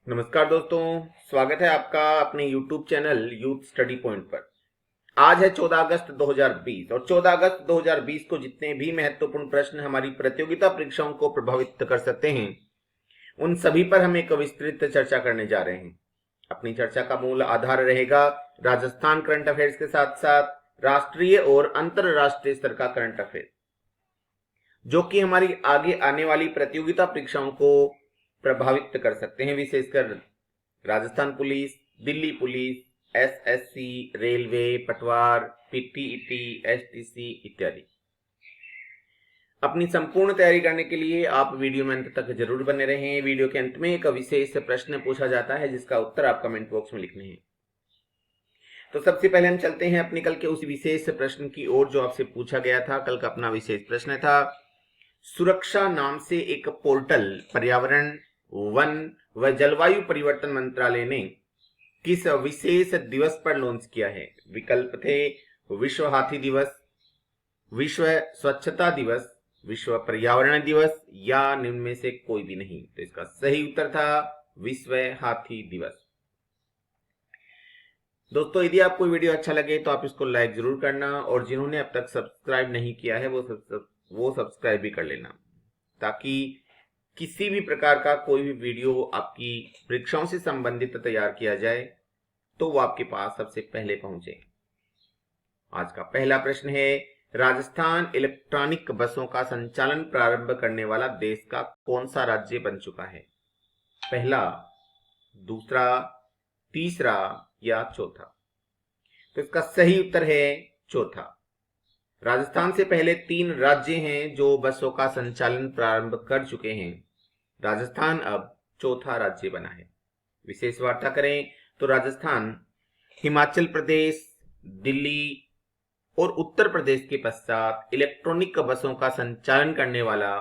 नमस्कार दोस्तों, स्वागत है आपका अपने YouTube channel youth study point पर। आज है 14 अगस्त 2020 और 14 अगस्त 2020 को जितने भी महत्वपूर्ण प्रश्न हमारी प्रतियोगिता परीक्षाओं को प्रभावित कर सकते हैं, उन सभी पर हम एक विस्तृत चर्चा करने जा रहे हैं। अपनी चर्चा का मूल आधार रहेगा राजस्थान करंट अफेयर्स के साथ साथ राष्ट्रीय और अंतरराष्ट्रीय स्तर का करंट अफेयर, जो कि हमारी आगे आने वाली प्रतियोगिता परीक्षाओं को प्रभावित कर सकते हैं, विशेषकर Rajasthan police, Delhi police, SSC, railway, पटवार, पीटीईटी, एसटीसी इत्यादि। अपनी संपूर्ण तैयारी करने के लिए आप वीडियो में अंत तक जरूर बने रहें। वीडियो के अंत में एक विशेष प्रश्न पूछा जाता है जिसका उत्तर आप कमेंट बॉक्स में लिखने हैं। तो सबसे पहले हम चलते हैं अपने कल के उस विशेष प्रश्न की ओर जो आपसे पूछा गया था। कल का अपना विशेष प्रश्न था, सुरक्षा नाम से एक पोर्टल पर्यावरण, वन व जलवायु परिवर्तन मंत्रालय ने किस विशेष दिवस पर लॉन्च किया है। विकल्प थे विश्व हाथी दिवस, विश्व स्वच्छता दिवस, विश्व पर्यावरण दिवस या निम्न में से कोई भी नहीं। तो इसका सही उत्तर था विश्व हाथी दिवस। दोस्तों, यदि आपको वीडियो अच्छा लगे तो आप इसको लाइक जरूर करना और जिन्होंने अब तक सब्सक्राइब नहीं किया है वो सब्सक्राइब भी कर लेना, ताकि किसी भी प्रकार का कोई भी वीडियो आपकी परीक्षाओं से संबंधित तैयार किया जाए तो वो आपके पास सबसे पहले पहुंचे। आज का पहला प्रश्न है, राजस्थान इलेक्ट्रॉनिक बसों का संचालन प्रारंभ करने वाला देश का कौन सा राज्य बन चुका है। पहला, दूसरा, तीसरा या चौथा। तो इसका सही उत्तर है चौथा। राजस्थान से पहले 3 राज्य हैं जो बसों का संचालन प्रारंभ कर चुके हैं। राजस्थान अब चौथा राज्य बना है। विशेष वार्ता करें तो राजस्थान हिमाचल प्रदेश, दिल्ली और उत्तर प्रदेश के पश्चात इलेक्ट्रॉनिक बसों का संचालन करने वाला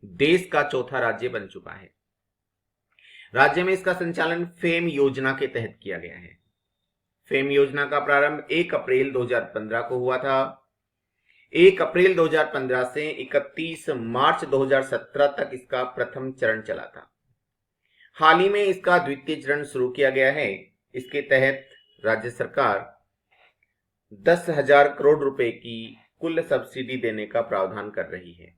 देश का चौथा राज्य बन चुका है। राज्य में इसका संचालन फेम योजना के तहत किया गया है। फेम योजना का प्रारंभ 1 अप्रैल 2015 को हुआ था। 1 अप्रैल 2015 से 31 मार्च 2017 तक इसका प्रथम चरण चला था। हाल ही में इसका द्वितीय चरण शुरू किया गया है। इसके तहत राज्य सरकार 10,000 करोड़ रुपए की कुल सब्सिडी देने का प्रावधान कर रही है।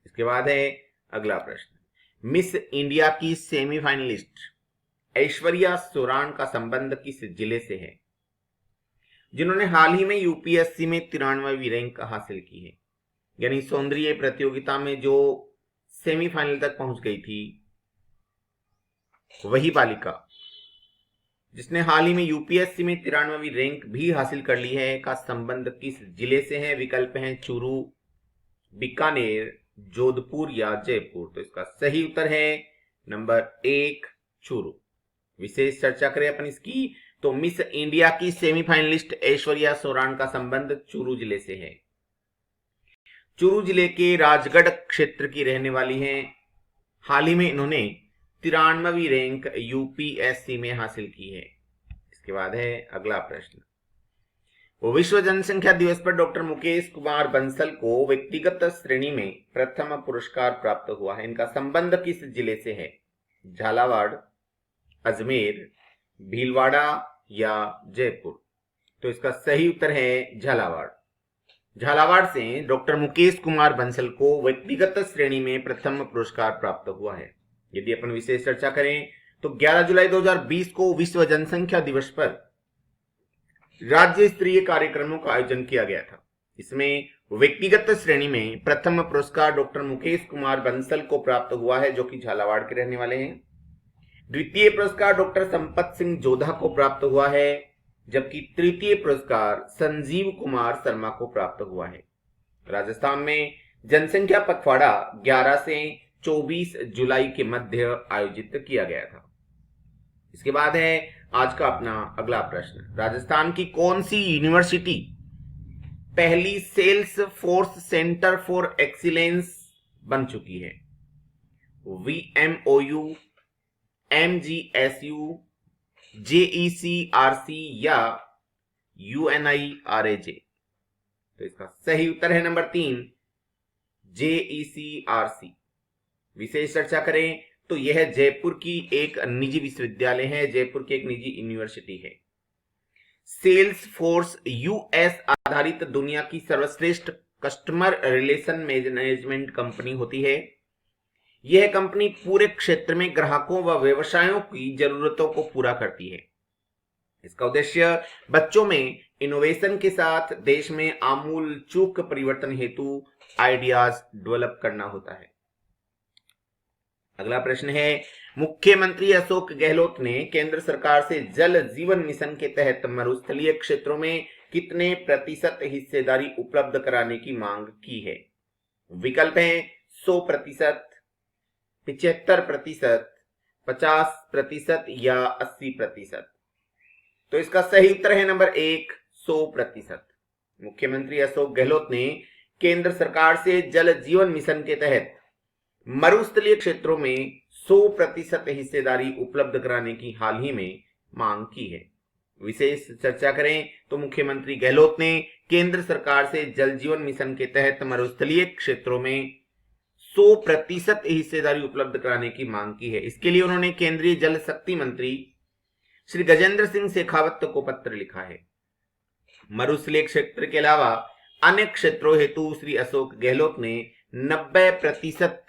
इसके बाद है अगला प्रश्न, मिस इंडिया की सेमीफाइनलिस्ट ऐश्वर्या सोरान का संबंध किस जिले से है, जिन्होंने हाल ही में यूपीएससी में 93वीं रैंक हासिल की है। यानी सौंदर्य प्रतियोगिता में जो सेमीफाइनल तक पहुंच गई थी, वही बालिका जिसने हाल ही में यूपीएससी में 93वीं रैंक भी हासिल कर ली है, का संबंध किस जिले से है। विकल्प हैं चूरू, बीकानेर, जोधपुर या जयपुर। तो इसका सही उत्तर है नंबर 1, चूरू। विशेष चर्चा करें अपन इसकी तो मिस इंडिया की सेमीफाइनलिस्ट ऐश्वर्या सोरान का संबंध चूरू जिले से है। चूरू जिले के राजगढ़ क्षेत्र की रहने वाली हैं। हाल ही में इन्होंने 93वीं रैंक यूपीएससी में हासिल की है। इसके बाद है अगला प्रश्न, विश्व जनसंख्या दिवस पर डॉक्टर मुकेश कुमार बंसल को व्यक्तिगत श्रेणी में प्रथम पुरस्कार प्राप्त हुआ है। इनका संबंध किस जिले से है। झालावाड़, अजमेर, भीलवाड़ा या जयपुर। तो इसका सही उत्तर है झालावाड़। झालावाड़ से डॉक्टर मुकेश कुमार बंसल को व्यक्तिगत श्रेणी में प्रथम पुरस्कार प्राप्त हुआ है। यदि अपन विशेष चर्चा करें तो 11 जुलाई 2020 को विश्व जनसंख्या दिवस पर राज्य स्तरीय कार्यक्रमों का आयोजन किया गया था। इसमें व्यक्तिगत श्रेणी में प्रथम पुरस्कार डॉक्टर मुकेश कुमार बंसल को प्राप्त हुआ है, जो कि झालावाड़ के रहने वाले हैं। द्वितीय पुरस्कार डॉक्टर संपत सिंह जोधा को प्राप्त हुआ है, जबकि तृतीय पुरस्कार संजीव कुमार शर्मा को प्राप्त हुआ है। राजस्थान में जनसंख्या पखवाड़ा 11 से 24 जुलाई के मध्य आयोजित किया गया था। इसके बाद है आज का अपना अगला प्रश्न, राजस्थान की कौन सी यूनिवर्सिटी पहली Salesforce centre for excellence बन चुकी है। VMOU, MGSU, JECRC या UNIRAJ। तो इसका सही उत्तर है नंबर 3, JECRC। विशेष चर्चा करें तो यह जयपुर की एक निजी विश्वविद्यालय है, जयपुर की एक निजी यूनिवर्सिटी है। सेल्स फोर्स यूएस आधारित दुनिया की सर्वश्रेष्ठ कस्टमर रिलेशन मैनेजमेंट कंपनी होती है। यह कंपनी पूरे क्षेत्र में ग्राहकों व व्यवसायों की जरूरतों को पूरा करती है। इसका उद्देश्य बच्चों में इनोवेशन के साथ देश में आमूल चूक परिवर्तन हेतु आइडियाज डेवलप करना होता है। अगला प्रश्न है, मुख्यमंत्री अशोक गहलोत ने केंद्र सरकार से जल जीवन मिशन के तहत मरुस्थलीय क्षेत्रों में कितने प्रतिशत हिस्सेदारी उपलब्ध कराने की मांग की है? विकल्प है 100%, 75%, 50% या 80%। तो इसका सही उत्तर है नंबर 1, 100%। मुख्यमंत्री अशोक गहलोत ने केंद्र सरकार से जल जीवन मिशन के तहत मरुस्थलीय क्षेत्रों में 100% हिस्सेदारी उपलब्ध कराने की हाल ही में मांग की है। विशेष चर्चा करें तो मुख्यमंत्री गहलोत ने केंद्र सरकार से जल जीवन मिशन के तहत मरुस्थलीय क्षेत्रों में 100% हिस्सेदारी उपलब्ध कराने की मांग की है। इसके लिए उन्होंने केंद्रीय जल शक्ति मंत्री श्री गजेंद्र सिंह शेखावत को पत्र लिखा है। मरुस्थलीय क्षेत्र के अलावा अन्य क्षेत्रों हेतु श्री अशोक गहलोत ने 90%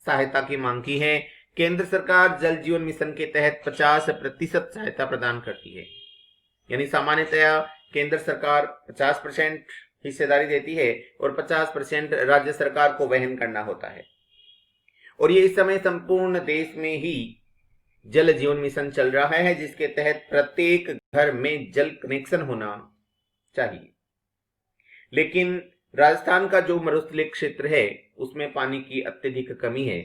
सहायता की मांग की है। केंद्र सरकार जल जीवन मिशन के तहत 50% सहायता प्रदान करती है, यानी सामान्यतया केंद्र सरकार 50% हिस्सेदारी देती है और 50% राज्य सरकार को वहन करना होता है। और ये इस समय संपूर्ण देश में ही जल जीवन मिशन चल रहा है, जिसके तहत प्रत्येक घर में जल कनेक्शन होना चाहिए। लेकिन राजस्थान का जो मरुस्थलीय क्षेत्र है उसमें पानी की अत्यधिक कमी है,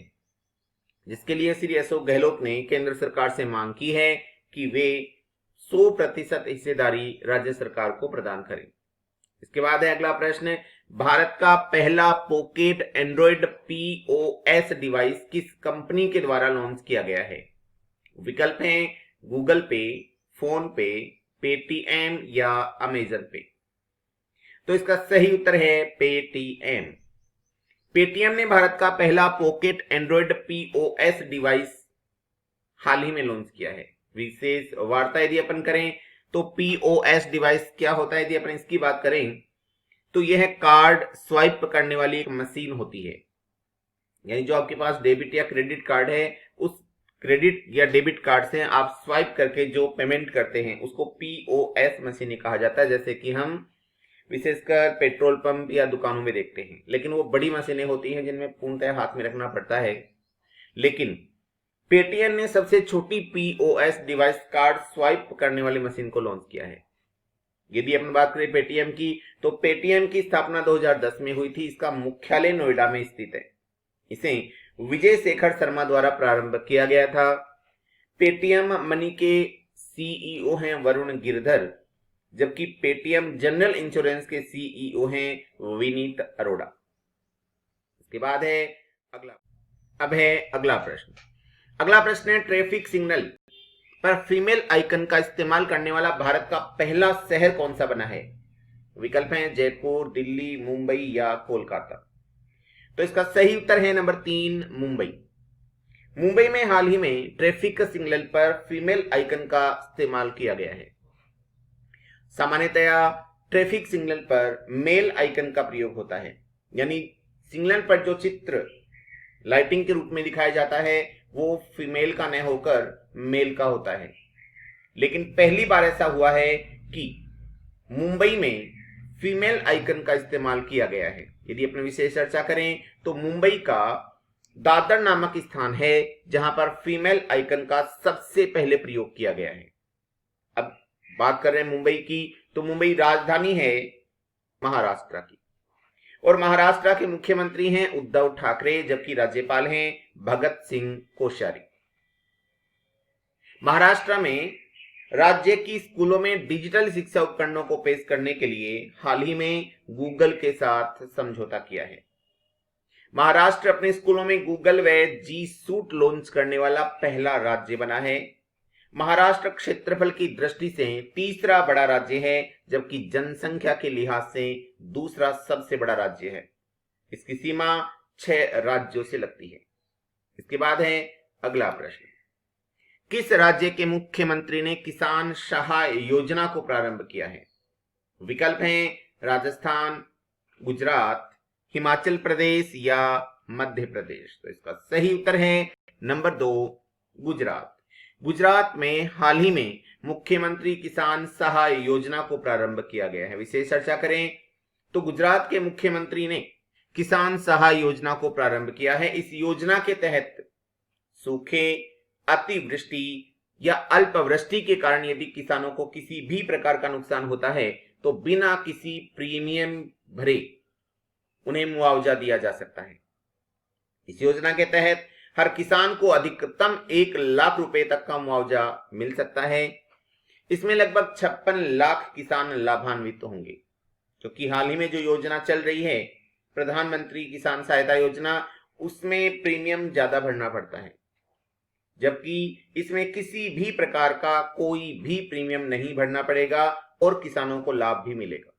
जिसके लिए श्री अशोक गहलोत ने केंद्र सरकार से मांग की है कि वे 100% हिस्सेदारी राज्य सरकार को प्रदान करें। इसके बाद है अगला प्रश्न, भारत का पहला पॉकेट एंड्रॉइड पीओएस डिवाइस किस कंपनी के द्वारा लॉन्च किया गया है? विकल्प हैं गूगल पे, फोन पे, पेटीएम या अमेजन पे। तो इसका सही उत्तर है पेटीएम। पेटीएम ने भारत का पहला पॉकेट एंड्रॉइड पीओएस डिवाइस हाल ही में लॉन्च किया है। विशेष वार्ता यदि अपन करें तो पीओएस डिवाइस क्या होता है, यदि अपन इसकी बात करें तो यह कार्ड स्वाइप करने वाली एक मशीन होती है। यानी जो आपके पास डेबिट या क्रेडिट कार्ड है, उस क्रेडिट या डेबिट कार्ड से आप स्वाइप करके जो पेमेंट करते हैं उसको पीओएस मशीन कहा जाता है। जैसे कि हम विशेषकर पेट्रोल पंप या दुकानों में देखते हैं, लेकिन वो बड़ी मशीनें होती हैं जिनमें पूर्णतः हाथ में रखना पड़ता है। लेकिन पेटीएम ने सबसे छोटी पीओएस डिवाइस कार्ड स्वाइप करने वाली मशीन को लॉन्च किया है। यदि अपन बात करें पेटीएम की, तो पेटीएम की स्थापना 2010 में हुई थी। इसका मुख्यालय नोएडा में स्थित है। इसे विजय शेखर शर्मा द्वारा प्रारंभ किया गया था। पेटीएम मनी के सीईओ हैं वरुण गिरधर, जबकि पेटीएम जनरल इंश्योरेंस के सीईओ हैं विनीत अरोड़ा। इसके बाद है अगला प्रश्न। अगला प्रश्न है, ट्रैफिक सिग्नल पर फीमेल आइकन का इस्तेमाल करने वाला भारत का पहला शहर कौन सा बना है? विकल्प हैं जयपुर, दिल्ली, मुंबई या कोलकाता। तो इसका सही उत्तर है नंबर 3, मुंबई। मुंबई में हाल ही में ट्रैफिक सिग्नल पर फीमेल आइकन का इस्तेमाल किया गया है। सामान्यतया ट्रैफिक सिग्नल पर मेल आइकन का प्रयोग होता है, यानी सिग्नल पर जो चित्र लाइटिंग के रूप में दिखाया जाता है वो फीमेल का न होकर मेल का होता है। लेकिन पहली बार ऐसा हुआ है कि मुंबई में फीमेल आइकन का इस्तेमाल किया गया है। यदि अपने विशेष चर्चा करें तो मुंबई का दादर नामक स्थान है जहां पर फीमेल आइकन का सबसे पहले प्रयोग किया गया है। अब बात कर रहे हैं मुंबई की, तो मुंबई राजधानी है महाराष्ट्र की, और महाराष्ट्र के मुख्यमंत्री हैं उद्धव ठाकरे, जबकि राज्यपाल हैं भगत सिंह कोश्यारी। महाराष्ट्र में राज्य की स्कूलों में डिजिटल शिक्षा उपकरणों को पेश करने के लिए हाल ही में गूगल के साथ समझौता किया है। महाराष्ट्र अपने स्कूलों में गूगल व जी सूट लॉन्च करने वाला पहला राज्य बना है। महाराष्ट्र क्षेत्रफल की दृष्टि से तीसरा बड़ा राज्य है, जबकि जनसंख्या के लिहाज से दूसरा सबसे बड़ा राज्य है। इसकी सीमा 6 राज्यों से लगती है। इसके बाद है अगला प्रश्न, किस राज्य के मुख्यमंत्री ने किसान सहाय योजना को प्रारंभ किया है? विकल्प हैं राजस्थान, गुजरात, हिमाचल प्रदेश या मध्य प्रदेश। तो इसका सही उत्तर है नंबर 2, गुजरात। गुजरात में हाल ही में मुख्यमंत्री किसान सहाय योजना को प्रारंभ किया गया है। विशेष चर्चा करें तो गुजरात के मुख्यमंत्री ने किसान सहाय योजना को प्रारंभ किया है। इस योजना के तहत सूखे, अतिवृष्टि या अल्पवृष्टि के कारण यदि किसानों को किसी भी प्रकार का नुकसान होता है तो बिना किसी प्रीमियम भरे उन्हें मुआवजा दिया जा सकता है। इस योजना के तहत हर किसान को अधिकतम 1 लाख रुपए तक का मुआवजा मिल सकता है। इसमें लगभग 56 लाख किसान लाभान्वित होंगे, क्योंकि हाल ही में जो योजना चल रही है प्रधानमंत्री किसान सहायता योजना, उसमें प्रीमियम ज्यादा भरना पड़ता है, जबकि इसमें किसी भी प्रकार का कोई भी प्रीमियम नहीं भरना पड़ेगा और किसानों को लाभ भी मिलेगा।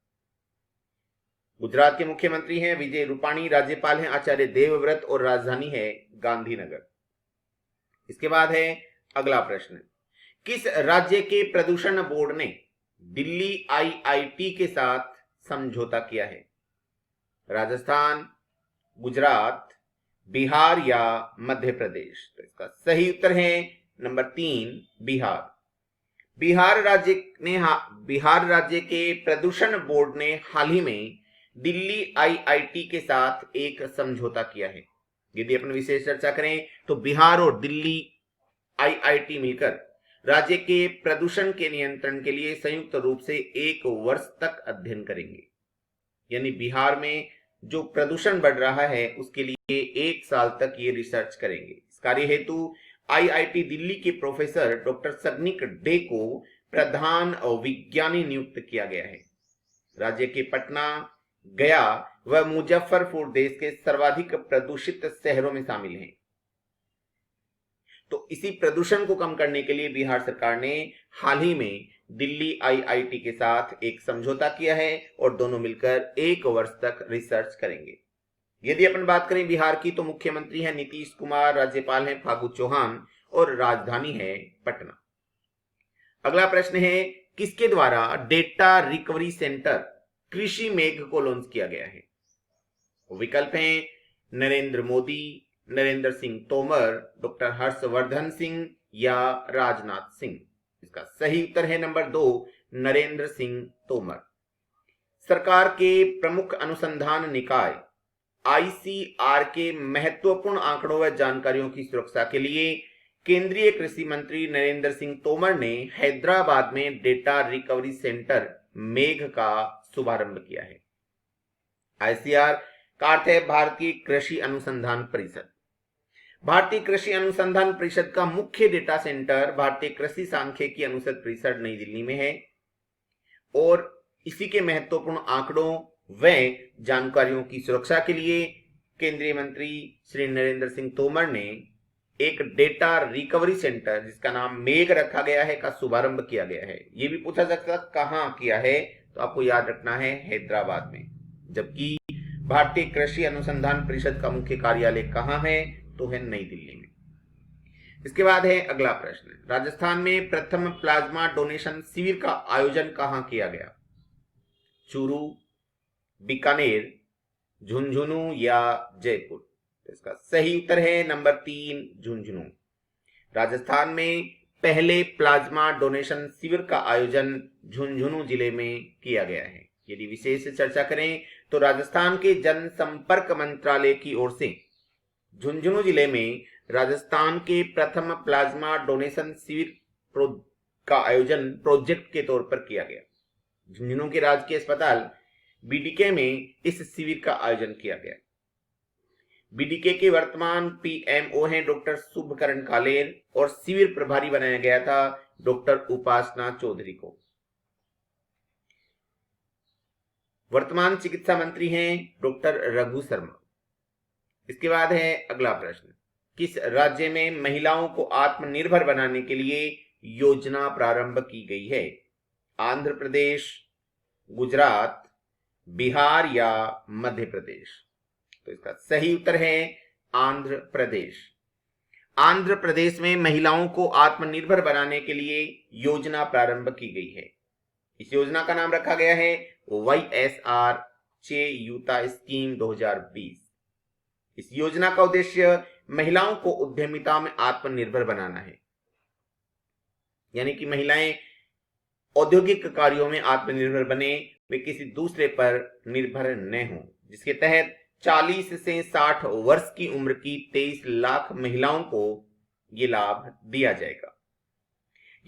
गुजरात के मुख्यमंत्री हैं विजय रूपाणी, राज्यपाल हैं आचार्य देवव्रत और राजधानी है गांधीनगर। इसके बाद है अगला प्रश्न, किस राज्य के प्रदूषण बोर्ड ने दिल्ली आईआईटी के साथ समझौता किया है? राजस्थान, गुजरात, बिहार या मध्य प्रदेश। तो इसका सही उत्तर है नंबर 3, बिहार। बिहार राज्य के प्रदूषण बोर्ड ने हाल ही में दिल्ली आईआईटी के साथ एक समझौता किया है। यदि अपन विशेष चर्चा करें तो बिहार और दिल्ली आईआईटी मिलकर राज्य के प्रदूषण के नियंत्रण के लिए संयुक्त रूप से 1 वर्ष तक अध्ययन करेंगे। यानी बिहार में जो प्रदूषण बढ़ रहा है उसके लिए 1 साल तक ये रिसर्च करेंगे। इस कार्य हेतु आईआईटी दिल्ली के प्रोफेसर डॉक्टर सगनिक डे को प्रधान विज्ञानी नियुक्त किया गया है। राज्य के पटना, गया व मुजफ्फरपुर देश के सर्वाधिक प्रदूषित शहरों में शामिल हैं। तो इसी प्रदूषण को कम करने के लिए बिहार सरकार ने हाल ही में दिल्ली आईआईटी के साथ एक समझौता किया है और दोनों मिलकर 1 वर्ष तक रिसर्च करेंगे। यदि अपन बात करें बिहार की तो मुख्यमंत्री है नीतीश कुमार, राज्यपाल हैं फागू चौहान और राजधानी है पटना। अगला प्रश्न है, किसके द्वारा डेटा रिकवरी सेंटर कृषि मेघ को लॉन्च किया गया है? विकल्प हैं नरेंद्र मोदी, नरेंद्र सिंह तोमर, डॉक्टर हर्षवर्धन सिंह या राजनाथ सिंह। इसका सही उत्तर है नंबर 2, नरेंद्र सिंह तोमर। सरकार के प्रमुख अनुसंधान निकाय आईसीआर के महत्वपूर्ण आंकड़ों व जानकारियों की सुरक्षा के लिए केंद्रीय कृषि मंत्री नरेंद्र सिंह तोमर ने हैदराबाद में डेटा रिकवरी सेंटर मेघ का शुभारंभ किया है। आईसीआर का अर्थ है भारतीय कृषि अनुसंधान परिषद। भारतीय कृषि अनुसंधान परिषद का मुख्य डेटा सेंटर भारतीय कृषि सांख्यिकी अनुसंधान परिषद नई दिल्ली में है और इसी के महत्वपूर्ण आंकड़ों व जानकारियों की सुरक्षा के लिए केंद्रीय मंत्री श्री नरेंद्र सिंह तोमर ने एक डेटा रिकवरी सेंटर जिसका नाम मेघ रखा गया है का शुभारंभ किया गया है। यह भी पूछा जा सकता है कहां किया है, तो आपको याद रखना है हैदराबाद में, जबकि भारतीय कृषि अनुसंधान परिषद का मुख्य कार्यालय कहां है, तो है नई दिल्ली में। इसके बाद है अगला प्रश्न, राजस्थान में प्रथम प्लाज्मा डोनेशन शिविर का आयोजन कहां किया गया? चूरू, बीकानेर, झुंझुनू या जयपुर। इसका सही उत्तर है नंबर 3, झुंझुनू। राजस्थान में पहले प्लाज्मा डोनेशन शिविर का आयोजन झुंझुनू जिले में किया गया है। यदि विशेष चर्चा करें तो राजस्थान के जनसंपर्क मंत्रालय की ओर से झुंझुनू जिले में राजस्थान के प्रथम प्लाज्मा डोनेशन शिविर का आयोजन प्रोजेक्ट के तौर पर किया गया। झुंझुनू के राजकीय अस्पताल बीडीके में इस शिविर का आयोजन किया गया। बीडीके के वर्तमान पीएमओ हैं डॉक्टर शुभकरण कालेर और शिविर प्रभारी बनाया गया था डॉक्टर उपासना चौधरी को। वर्तमान चिकित्सा मंत्री हैं डॉक्टर रघु शर्मा। इसके बाद है अगला प्रश्न, किस राज्य में महिलाओं को आत्मनिर्भर बनाने के लिए योजना प्रारंभ की गई है? आंध्र प्रदेश, गुजरात, बिहार या मध्य प्रदेश। तो इसका सही उत्तर है आंध्र प्रदेश। आंध्र प्रदेश में महिलाओं को आत्मनिर्भर बनाने के लिए योजना प्रारंभ की गई है। इस योजना का नाम रखा गया है YSR चेयूता स्कीम 2020। इस योजना का उद्देश्य महिलाओं को उद्यमिता में आत्मनिर्भर बनाना है, यानी कि महिलाएं औद्योगिक कार्यों में आत्मनिर्भर बने, वे किसी दूसरे पर निर्भर न हों, जिसके तहत 40 से 60 वर्ष की उम्र की 23 लाख महिलाओं को यह लाभ दिया जाएगा।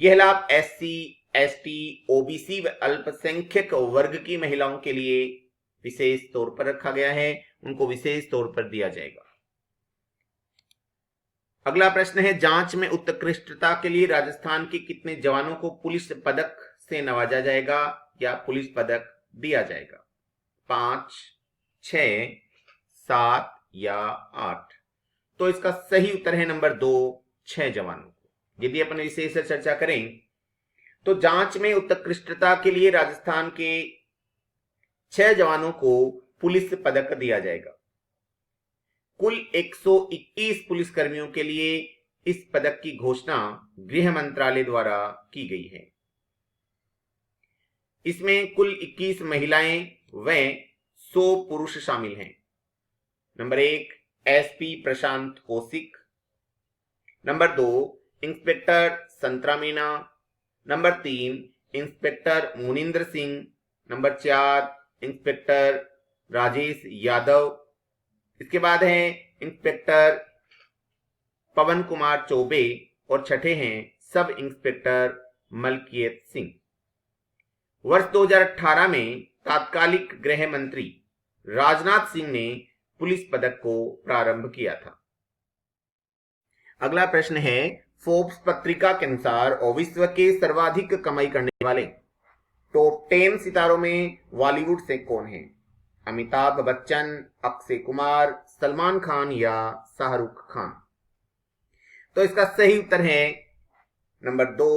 यह लाभ SC, ST, OBC व अल्पसंख्यक वर्ग की महिलाओं के लिए विशेष तौर पर रखा गया है, उनको विशेष तौर पर दिया जाएगा। अगला प्रश्न है, जांच में उत्कृष्टता के लिए राजस्थान के कितने जवानों को पुलिस पदक से नवाजा जाएगा या पुलिस पदक दिया जाएगा? 5, 6, 7 या 8? तो इसका सही उत्तर है नंबर 2, 6 जवानों को। यदि अपन विशेष चर्चा करें तो जांच में उत्कृष्टता के लिए राजस्थान के 6 जवानों को पुलिस पदक दिया जाएगा। कुल 121 पुलिसकर्मियों के लिए इस पदक की घोषणा गृह मंत्रालय द्वारा की गई है। इसमें कुल 21 महिलाएं व 100 पुरुष शामिल हैं। नंबर 1 SP प्रशांत कौशिक, नंबर 2 इंस्पेक्टर संतरा Meena, number 3 inspector Munindar Singh, number 4 inspector Rajesh Yadav, इसके बाद है इंस्पेक्टर पवन कुमार चौबे और छठे हैं सब इंस्पेक्टर मलकियत सिंह। वर्ष 2018 में तत्कालिक गृह मंत्री राजनाथ सिंह ने पुलिस पदक को प्रारंभ किया था। अगला प्रश्न है, फोर्ब्स पत्रिका के अनुसार विश्व के सर्वाधिक कमाई करने वाले टॉप 10 सितारों में बॉलीवुड से कौन है? अमिताभ बच्चन, अक्षय कुमार, सलमान खान या शाहरुख खान? तो इसका सही उत्तर है नंबर 2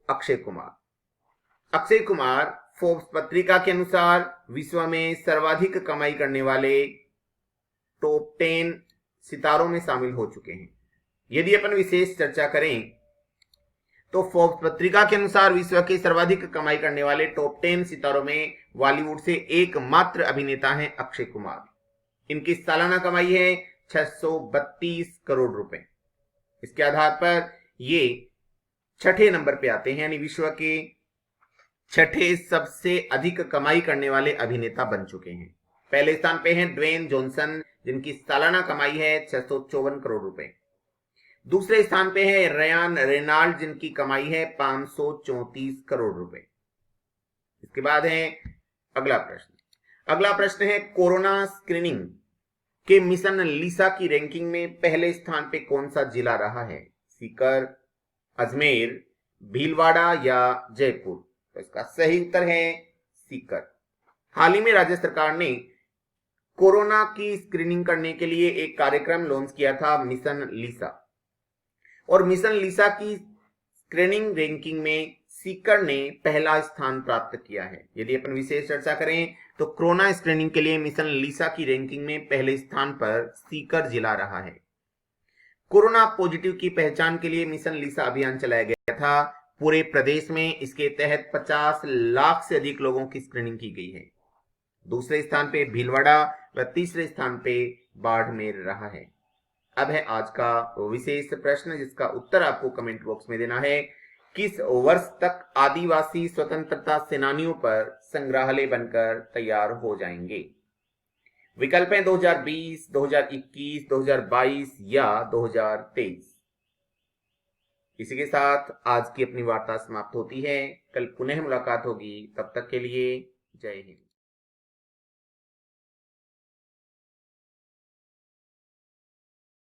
अक्षय कुमार। अक्षय कुमार फोर्ब्स पत्रिका के अनुसार विश्व में सर्वाधिक कमाई करने वाले टॉप 10 सितारों में शामिल हो चुके हैं। यदि अपन विशेष चर्चा करें तो फोर्ब्स पत्रिका के अनुसार विश्व के सर्वाधिक कमाई करने वाले टॉप 10 सितारों में बॉलीवुड से एकमात्र अभिनेता हैं अक्षय कुमार। इनकी सालाना कमाई है 632 करोड़ रुपए। इसके आधार पर ये छठे नंबर पे आते हैं, यानी विश्व के छठे सबसे अधिक कमाई करने वाले अभिनेता बन चुके हैं। पहले स्थान पे हैं ड्वेन जॉनसन, जिनकी सालाना कमाई है 654 करोड़ रुपए। दूसरे स्थान पे है रयान रेनाल्ड, जिनकी कमाई है 534 करोड़ रुपए। इसके बाद है अगला प्रश्न है, कोरोना स्क्रीनिंग के मिशन लिसा की रैंकिंग में पहले स्थान पे कौन सा जिला रहा है? सीकर, अजमेर, भीलवाड़ा या जयपुर? तो इसका सही उत्तर है सीकर। हाल ही में राज्य सरकार ने कोरोना की स्क्रीनिंग करने के लिए एक कार्यक्रम लॉन्च किया था, मिशन लिसा, और मिशन लिसा की स्क्रीनिंग रैंकिंग में सीकर ने पहला स्थान प्राप्त किया है। यदि अपन विशेष चर्चा करें तो कोरोना स्क्रीनिंग के लिए मिशन लिसा की रैंकिंग में पहले स्थान पर सीकर जिला रहा है। कोरोना पॉजिटिव की पहचान के लिए मिशन लिसा अभियान चलाया गया था। पूरे प्रदेश में इसके तहत 50 लाख से अधिक लोगों की स्क्रीनिंग की गई है। दूसरे स्थान पे भीलवाड़ा व तीसरे स्थान पे बाड़मेर रहा है। अब है आज का विशेष प्रश्न, जिसका उत्तर आपको कमेंट बॉक्स में देना है। किस वर्ष तक आदिवासी स्वतंत्रता सेनानियों पर संग्रहालय बनकर तैयार हो जाएंगे? विकल्प हैं 2020, 2021, 2022 या 2023। इसी के साथ आज की अपनी वार्ता समाप्त होती है। कल पुनः मुलाकात होगी, तब तक के लिए जय हिंद।